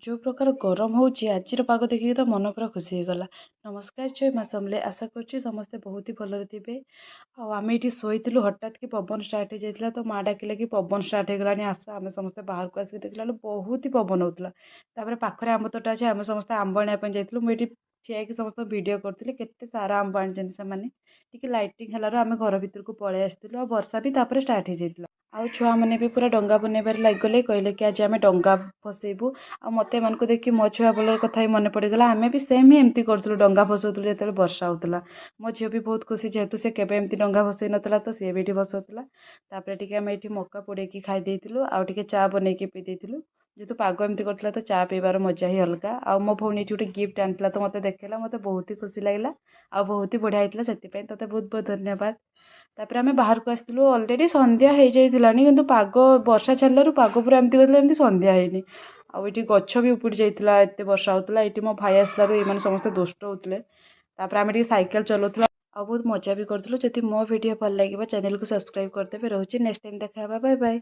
जो प्रकार गरम होउची आजिर पाग देखिए तो मन पूरा खुशी ହେଇଗଲା। नमस्कार जय माँ समले आशा करछि समस्ते बहुत ही भलरे थिबे। आमे एठी शोइथिलु हठात कि पवन स्टार्ट हो जाइतिला तो माँ डाकिले कि पवन स्टार्ट हो गलानी आस आमे समस्ते बाहर को आसी देखला बहुत ही पवन होउतला। तापर पाखरे आंब तोटा अछि आमे समस्ते आंब आनिया पय जाइतिलु मु एठी ठिया कि समस्त वीडियो करथिले केते सारा आंब आनिचନ୍ତି ସେମାନେ ଟିକେ लाइटिंग हलारो आमे घर भीतर को पळे आस्तिलु आ वर्षा भी तापर स्टार्ट हो जाइतिला। आउ छुआ मैंने भी पूरा डंगा बनैबार लागिगले कहले कि आज आमे डंगा फसेबू आ मते मन को देखि मो छुआ बेलर कथा ही मन पड़गला आमे भी सेम ही एमती करथुलु डंगा फसौथुलु जेतेले वर्षा होतला। मो झियो भी बहुत खुशी जेहेतु से केबे एमती डंगा फसै नतला तो से भी एठी फसौतला। तापर टिके आमे एठी मक्का पोड़ेकी खाई देइतिलु आ टिके चा बनैकी पी देइतिलु जेहेतु पाग एमती करथला तो चा पीबार मजा ही अलगा। आ मो भौणी एठी गोटे गिफ्ट आनितला तो मते देखेला मते बहुत ही खुशी लागला आ बहुत ही बढ़िया हेतला सेति पय तते बहुत बहुत धन्यवाद। तापर आमे बाहर को आस्तिलु ऑलरेडी संध्या हो जाइतिलानी किंतु पाग वर्षा छाड़लारु पाग पूरा एमती करथला एमती संध्या हेनी। आ एठी गच्छ भी उपुड़ी जाइतिला एते वर्षा होतला एठी मो भाई आसलारु एमाने समस्त दुष्ट होतले। तापर आमे टिके साइकेल चलौतला आ बहुत मजा भी करथुलु। जदि मो वीडियो भल लागिबा चैनल को सब्सक्राइब करदेबे। रहउची नेक्स्ट टाइम देखा हेबा बाय बाय।